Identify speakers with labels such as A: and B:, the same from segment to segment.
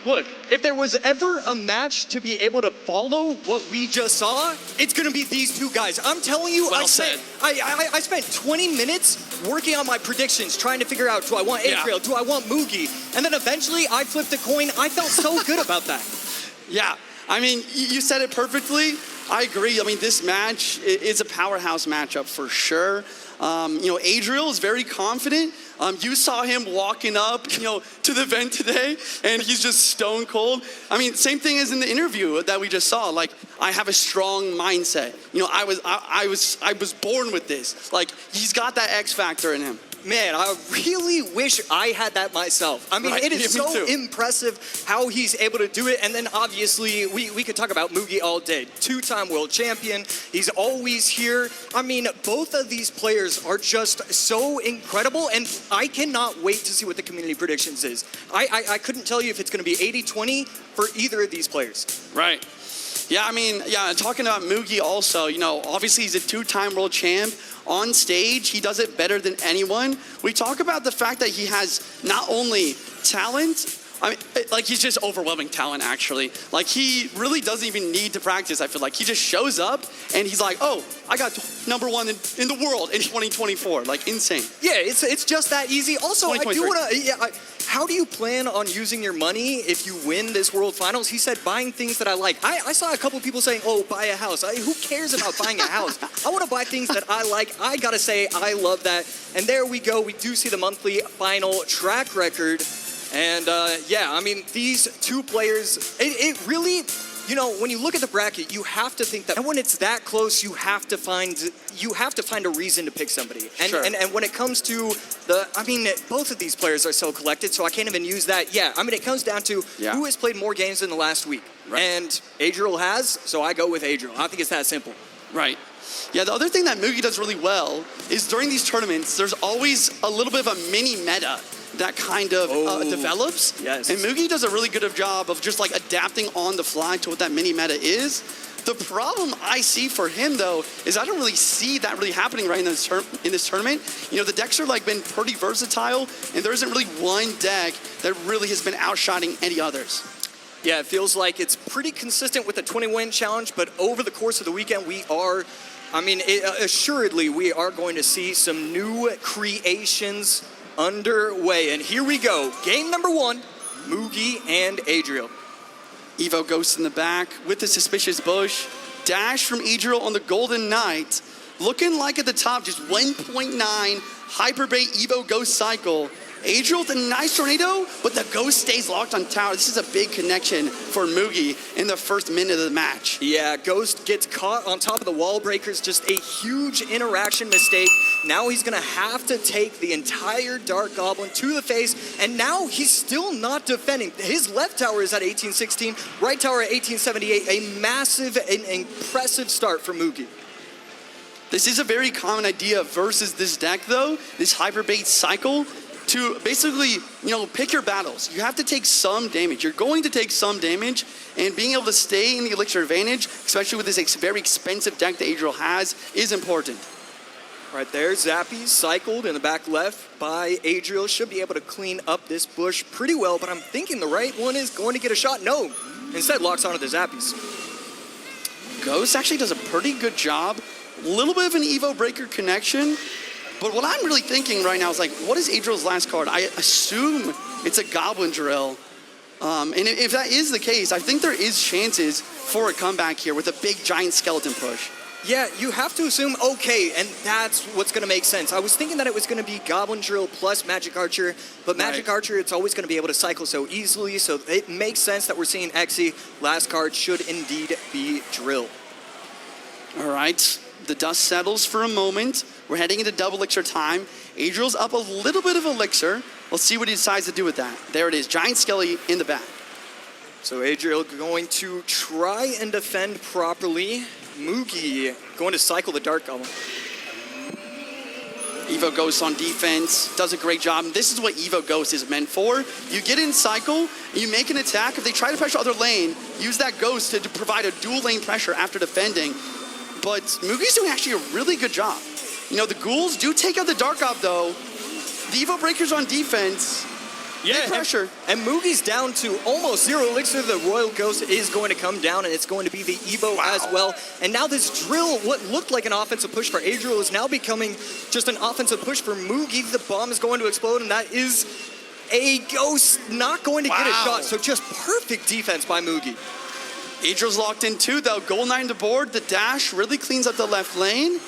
A: look, if there was ever a match to be able to follow what we just saw, it's gonna be these two guys. I'm telling you,
B: Well
A: I spent 20 minutes working on my predictions, trying to figure out, do I want Adriel, do I want Mugi? And then eventually I flipped a coin. I felt so good about that.
B: Yeah, I mean, you said it perfectly. I agree. I mean, this match is a powerhouse matchup for sure. You know, Adriel is very confident. You saw him walking up, you know, to the event today, and he's just stone cold. I mean, same thing as in the interview that we just saw. Like, I have a strong mindset. You know, I was born with this. Like, he's got that X factor in him.
A: Man, I really wish I had that myself. I mean,
B: Right,
A: it is
B: me
A: so
B: too.
A: impressive how he's able to do it. And then obviously, we could talk about Mugi all day. Two-time world champion. He's always here. I mean, both of these players are just so incredible. And I cannot wait to see what the community predictions is. I couldn't tell you if it's going to be 80-20 for either of these players.
B: Right. Yeah, I mean, yeah, talking about Mugi also, you know, obviously he's a two-time world champ. On stage, he does it better than anyone. We talk about the fact that he has not only talent, I mean, like he's just overwhelming talent actually. Like he really doesn't even need to practice, I feel like. He just shows up and he's like, oh, I got number one in the world in 2024. Like insane.
A: Yeah, it's just that easy. Also, I do want to, how do you plan on using your money if you win this World Finals? He said buying things that I like. I saw a couple people saying, oh, buy a house. Who cares about buying a house? I want to buy things that I like. I got to say, I love that. And there we go. We do see the monthly final track record. And yeah, I mean, these two players, it really, you know, when you look at the bracket, you have to think that, and when it's that close, you have to find a reason to pick somebody. And,
B: Sure.
A: and when it comes to I mean, both of these players are so collected, so I can't even use that. Yeah, I mean, it comes down to who has played more games in the last week.
B: Right.
A: And Adriel has, so I go with Adriel. I think it's that simple.
B: Right. Yeah, the other thing that Mugi does really well is during these tournaments, there's always a little bit of a mini meta that kind of develops.
A: Yes.
B: And Mugi does a really good job of just like adapting on the fly to what that mini meta is. The problem I see for him though is I don't really see that really happening right in this tournament. You know, the decks are like been pretty versatile, and there isn't really one deck that really has been outshining any others.
A: Yeah, it feels like it's pretty consistent with the 20-win challenge, but over the course of the weekend, assuredly, we are going to see some new creations underway. And here we go. Game number one, Mugi and Adriel.
B: Evo Ghost in the back with the Suspicious Bush. Dash from Adriel on the Golden Knight. Looking like at the top, just 1.9 Hyperbait Evo Ghost cycle. Adriel with a nice tornado, but the Ghost stays locked on tower. This is a big connection for Mugi in the first minute of the match.
A: Yeah, Ghost gets caught on top of the wall breakers. Just a huge interaction mistake. Now he's going to have to take the entire Dark Goblin to the face, and now he's still not defending. His left tower is at 1816, right tower at 1878. A massive and impressive start for Mugi.
B: This is a very common idea versus this deck, though, this Hyperbait cycle, to basically, you know, pick your battles. You have to take some damage. You're going to take some damage, and being able to stay in the Elixir advantage, especially with this very expensive deck that Adriel has, is important.
A: Right there, Zappy cycled in the back left by Adriel. Should be able to clean up this bush pretty well, but I'm thinking the right one is going to get a shot. No, instead locks onto the Zappies.
B: Ghost actually does a pretty good job. A little bit of an Evo Breaker connection. But what I'm really thinking right now is like, what is Adriel's last card? I assume it's a Goblin Drill. And if that is the case, I think there is chances for a comeback here with a big giant skeleton push.
A: Yeah, you have to assume, okay, and that's what's going to make sense. I was thinking that it was going to be Goblin Drill plus Magic Archer, but Magic Archer, it's always going to be able to cycle so easily, so it makes sense that we're seeing Exy. Last card should indeed be Drill.
B: All right, the dust settles for a moment. We're heading into double elixir time. Adriel's up a little bit of elixir. Let's see what he decides to do with that. There it is, Giant Skelly in the back.
A: So Adriel going to try and defend properly. Mugi going to cycle the Dark Goblin.
B: Evo Ghost on defense, does a great job. This is what Evo Ghost is meant for. You get in cycle, and you make an attack. If they try to pressure other lane, use that Ghost to provide a dual lane pressure after defending. But Mugi's doing actually a really good job. You know, the Ghouls do take out the Dark Gob though. The Evo Breaker's on defense. Big pressure.
A: And Mugi's down to almost 0 elixir. The Royal Ghost is going to come down, and it's going to be the Evo as well. And now this drill, what looked like an offensive push for Adriel, is now becoming just an offensive push for Mugi. The bomb is going to explode, and that is a Ghost not going to get a shot. So just perfect defense by Mugi.
B: Adriel's locked in too, though. Gold 9 to board. The dash really cleans up the left lane.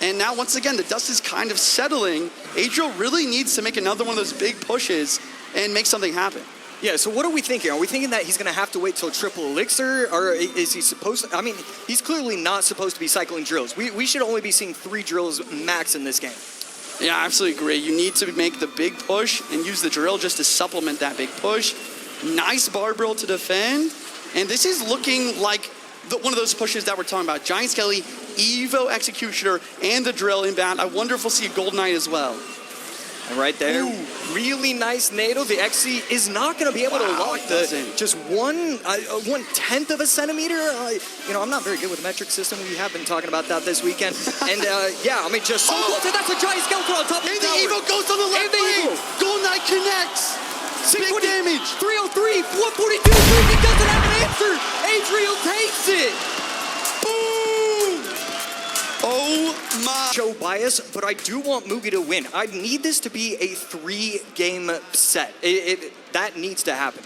B: And now, once again, the dust is kind of settling. Adriel really needs to make another one of those big pushes and make something happen.
A: Yeah, so what are we thinking? Are we thinking that he's going to have to wait till triple elixir? Or is he supposed to? I mean, he's clearly not supposed to be cycling drills. We should only be seeing 3 drills max in this game.
B: Yeah, I absolutely agree. You need to make the big push and use the drill just to supplement that big push. Nice bar barrel to defend. And this is looking like one of those pushes that we're talking about. Giant Skelly, Evo Executioner, and the drill inbound. I wonder if we'll see a Gold Knight as well.
A: And right there, really nice NATO. The XC is not going to be able to lock just 1/10 of a centimeter. I'm not very good with the metric system. We have been talking about that this weekend. And yeah, I mean, just so close. And that's a giant skeleton on top of the tower.
B: And the Evo goes on the left lane. Gold Knight connects. Big damage.
A: 303, 142. He doesn't have an answer. Adriel takes it.
B: Boom. Oh my.
A: Show bias, but I do want Mugi to win. I need this to be a 3-game set. That needs to happen.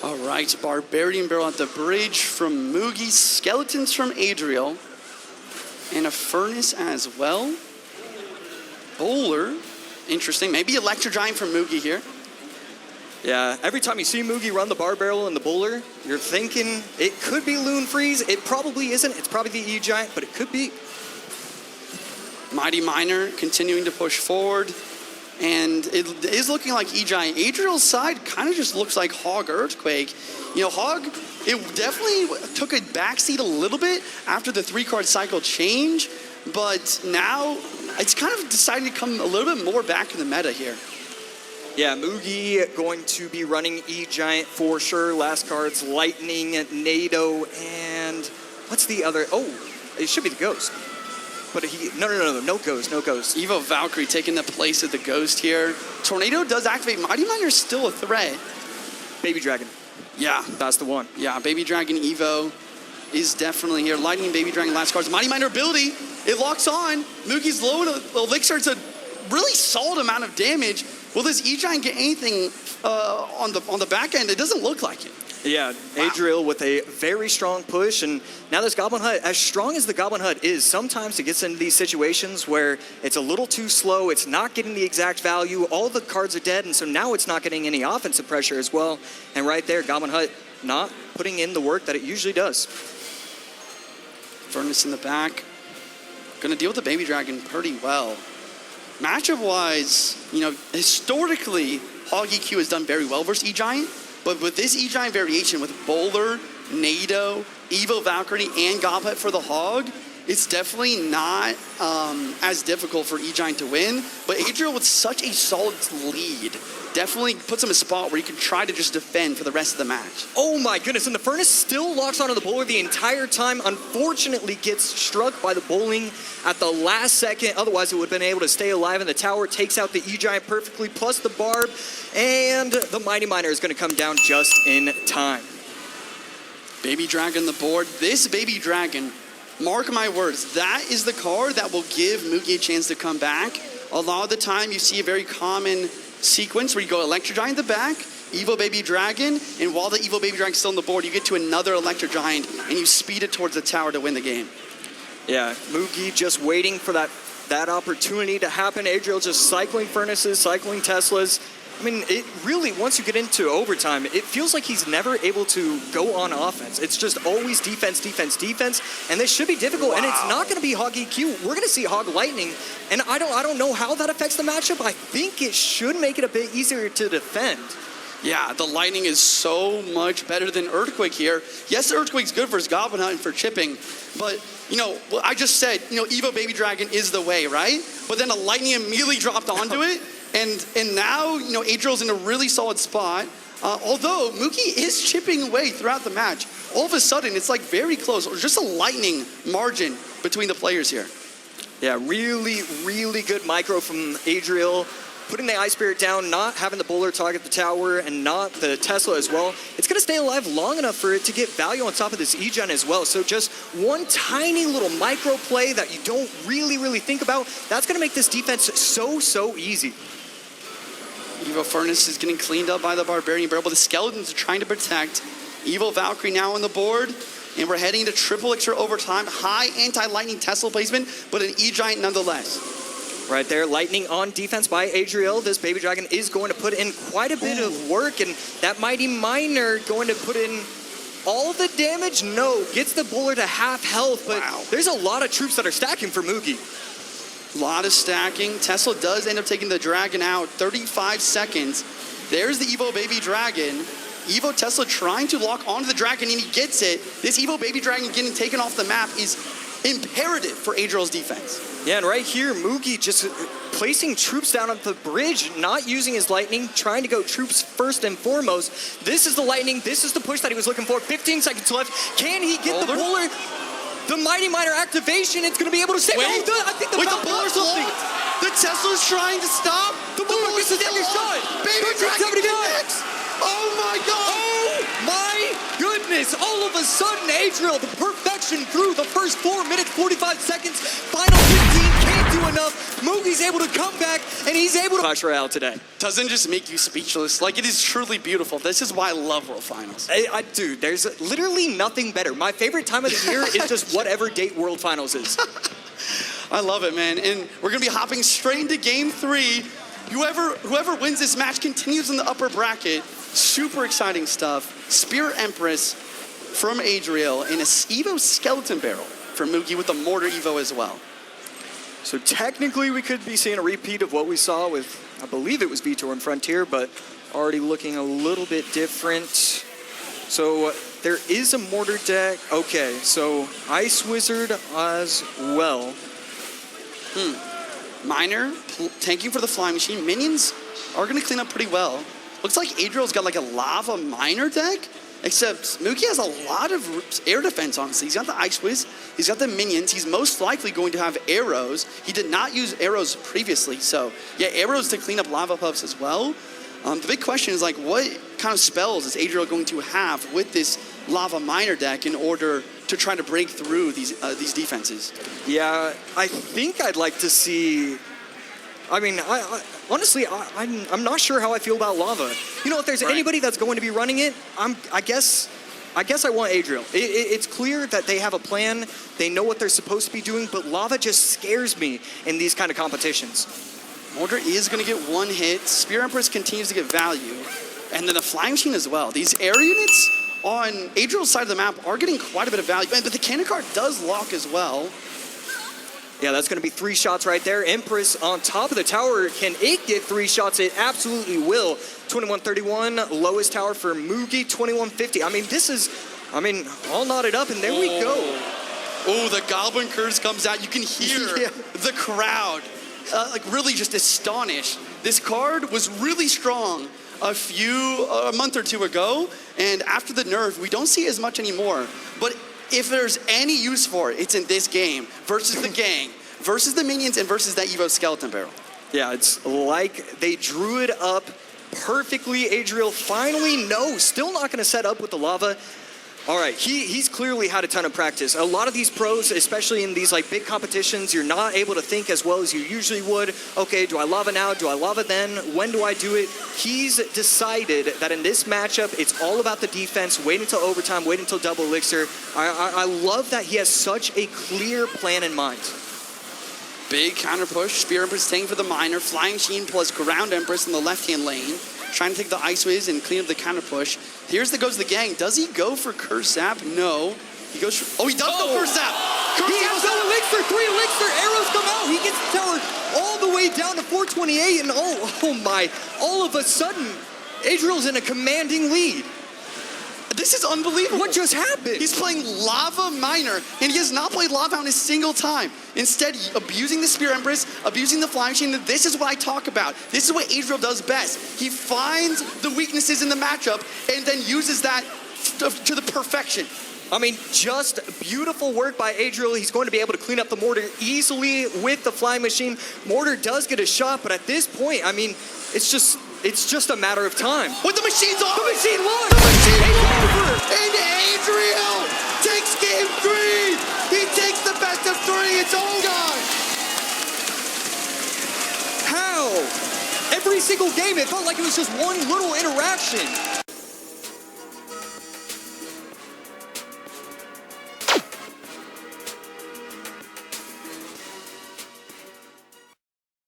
B: All right, Barbarian Barrel at the bridge from Mugi, Skeletons from Adriel, and a Furnace as well. Bowler, interesting. Maybe Electro Giant from Mugi here.
A: Yeah, every time you see Mugi run the bar barrel and the bowler, you're thinking it could be Loon Freeze. It probably isn't. It's probably the E-Giant, but it could be.
B: Mighty Miner continuing to push forward. And it is looking like E-Giant. Adriel's side kind of just looks like Hog Earthquake. You know, Hog, it definitely took a backseat a little bit after the 3-card cycle change. But now it's kind of deciding to come a little bit more back in the meta here.
A: Yeah, Mugi going to be running E-Giant for sure. Last card's Lightning, NATO, and what's the other? Oh, it should be the Ghost. But no Ghost, no Ghost.
B: Evo Valkyrie taking the place of the Ghost here. Tornado does activate. Mighty Miner's still a threat.
A: Baby Dragon.
B: Yeah.
A: That's the one.
B: Yeah, Baby Dragon Evo is definitely here. Lightning, Baby Dragon, last cards. Mighty Miner ability, it locks on. Mugi's low in elixir. It's a really solid amount of damage. Will this E-Giant get anything on the back end? It doesn't look like it.
A: Yeah, Adriel with a very strong push, and now this Goblin Hut, as strong as the Goblin Hut is, sometimes it gets into these situations where it's a little too slow, it's not getting the exact value, all the cards are dead, and so now it's not getting any offensive pressure as well. And right there, Goblin Hut not putting in the work that it usually does.
B: Furnace in the back. Gonna deal with the Baby Dragon pretty well. Matchup-wise, you know, historically, Hog EQ has done very well versus E-Giant, but with this E-Giant variation with Bowler, NATO, Evo Valkyrie, and Goblin for the Hog, it's definitely not as difficult for E-Giant to win, but Adriel with such a solid lead definitely puts him in a spot where he can try to just defend for the rest of the match.
A: Oh my goodness, and the Furnace still locks onto the bowler the entire time, unfortunately gets struck by the bowling at the last second, otherwise it would have been able to stay alive, and the tower takes out the E-Giant perfectly, plus the Barb, and the Mighty Miner is going to come down just in time.
B: Baby Dragon the board. This Baby Dragon, mark my words, that is the card that will give Mugi a chance to come back. A lot of the time you see a very common sequence where you go Electro Giant in the back, Evo Baby Dragon, and while the Evo Baby Dragon's still on the board, you get to another Electro Giant and you speed it towards the tower to win the game.
A: Yeah, Mugi just waiting for that opportunity to happen. Adriel just cycling Furnaces, cycling Teslas. I mean, it really, once you get into overtime, it feels like he's never able to go on offense. It's just always defense, defense, defense, and this should be difficult, and it's not going to be Hog EQ. We're going to see Hog Lightning, and I don't know how that affects the matchup. I think it should make it a bit easier to defend.
B: Yeah, the Lightning is so much better than Earthquake here. Yes, Earthquake's good for Goblin Hunt and for chipping, but, you know, I just said, you know, Evo Baby Dragon is the way, right? But then a Lightning immediately dropped onto it, and now, you know, Adriel's in a really solid spot. Although Mugi is chipping away throughout the match, all of a sudden it's like very close, or just a lightning margin between the players here.
A: Yeah, really, really good micro from Adriel. putting the Ice Spirit down, not having the Bowler target the tower, and not the Tesla as well, it's going to stay alive long enough for it to get value on top of this E-Gen as well. So just one tiny little micro play that you don't really think about, that's going to make this defense so easy.
B: Evo Furnace is getting cleaned up by the Barbarian Barrel, but the Skeletons are trying to protect. Evo Valkyrie now on the board, and we're heading to triple extra overtime. High anti-lightning Tesla placement, but an E-Giant nonetheless.
A: Right there, lightning on defense by Adriel. This Baby Dragon is going to put in quite a bit of work, and that Mighty Miner going to put in all the damage. No, gets the Bowler to half health, but there's a lot of troops that are stacking for Mugi.
B: A lot of stacking. Tesla does end up taking the Dragon out. 35 seconds. There's the Evo Baby Dragon. Evo Tesla trying to lock onto the Dragon, and he gets it. This Evo Baby Dragon getting taken off the map is imperative for Adriel's defense.
A: Yeah, and right here, Mugi just placing troops down on the bridge, not using his lightning, trying to go troops first and foremost. This is the lightning. This is the push that he was looking for. 15 seconds left. Can he get the Bowler? The Mighty Miner activation, it's going to be able to save.
B: Wait,
A: I think the
B: Bowler's something. The Tesla's trying to stop.
A: The Bowler gets the second shot.
B: Baby Dragon connects. Oh my God.
A: Oh my goodness. All of a sudden, Adriel, the perfection through the first 4 minutes, 45 seconds. Final 15 can't do enough. Mugi's able to come back, and he's able to Clash Royale today.
B: Doesn't just make you speechless. Like, it is truly beautiful. This is why I love World Finals.
A: Dude, there's literally nothing better. My favorite time of the year is just whatever date World Finals is.
B: I love it, man. And we're going to be hopping straight into Game 3. Whoever wins this match continues in the upper bracket. Super exciting stuff. Spear Empress from Adriel and a Evo Skeleton Barrel for Mugi with the Mortar Evo as well.
A: So technically we could be seeing a repeat of what we saw with, I believe it was Vitor and Frontier, but already looking a little bit different. So there is a Mortar deck. Okay, so Ice Wizard as well.
B: Miner tanking for the Flying Machine. Minions are going to clean up pretty well. Looks like Adriel's got like a Lava Miner deck, except Mugi has a lot of air defense, honestly. He's got the Ice Wiz, he's got the minions, he's most likely going to have arrows. He did not use arrows previously, so yeah, arrows to clean up Lava Puffs as well. The big question is like, what kind of spells is Adriel going to have with this Lava Miner deck in order to try to break through these defenses?
A: Yeah, I think I'd like to see. I mean, honestly, I'm not sure how I feel about Lava. You know, if there's anybody that's going to be running it, I guess I want Adriel. It's clear that they have a plan. They know what they're supposed to be doing, but Lava just scares me in these kind of competitions.
B: Mortar is going to get one hit. Spear Empress continues to get value. And then the Flying Machine as well. These air units on Adriel's side of the map are getting quite a bit of value. But the cannon card does lock as well.
A: Yeah, that's going to be 3 shots right there. Empress on top of the tower. Can it get 3 shots? It absolutely will. 2131, lowest tower for Mugi, 2150. I mean, this is, all knotted up, and there we go.
B: Oh, the Goblin Curse comes out. You can hear the crowd, like really just astonished. This card was really strong a month or two ago, and after the nerf, we don't see as much anymore. But if there's any use for it, it's in this game versus the gang, versus the minions, and versus that Evo Skeleton Barrel.
A: Yeah, it's like they drew it up perfectly. Adriel finally, still not going to set up with the Lava. All right, he's clearly had a ton of practice. A lot of these pros, especially in these like big competitions, you're not able to think as well as you usually would. Okay, do I Lava now? Do I Lava then? When do I do it? He's decided that in this matchup, it's all about the defense. Wait until overtime, wait until double elixir. I love that he has such a clear plan in mind.
B: Big counter push. Spear Empress staying for the Miner. Flying Machine plus Ground Empress in the left-hand lane. Trying to take the Ice Wiz and clean up the counter push. Goes the gang. Does he go for Curse Zap? No. He goes for, he does go for Zap.
A: He has no elixir, 3 elixir, arrows come out. He gets the tower all the way down to 428, and oh my, all of a sudden, Adriel's in a commanding lead.
B: This is unbelievable.
A: What just happened?
B: He's playing Lava Miner, and he has not played Lava on a single time. Instead, abusing the Spear Empress, abusing the Flying Machine. This is what I talk about. This is what Adriel does best. He finds the weaknesses in the matchup and then uses that to the perfection.
A: I mean, just beautiful work by Adriel. He's going to be able to clean up the mortar easily with the flying machine. Mortar does get a shot, but at this point, I mean, it's just a matter of time.
B: With the machine's off.
A: The machine won.
B: The machine's
A: It's
B: over.
A: over.
B: And Adriel takes game 3. He takes the best of 3. It's all gone.
A: How? Every single game, it felt like it was just one little interaction.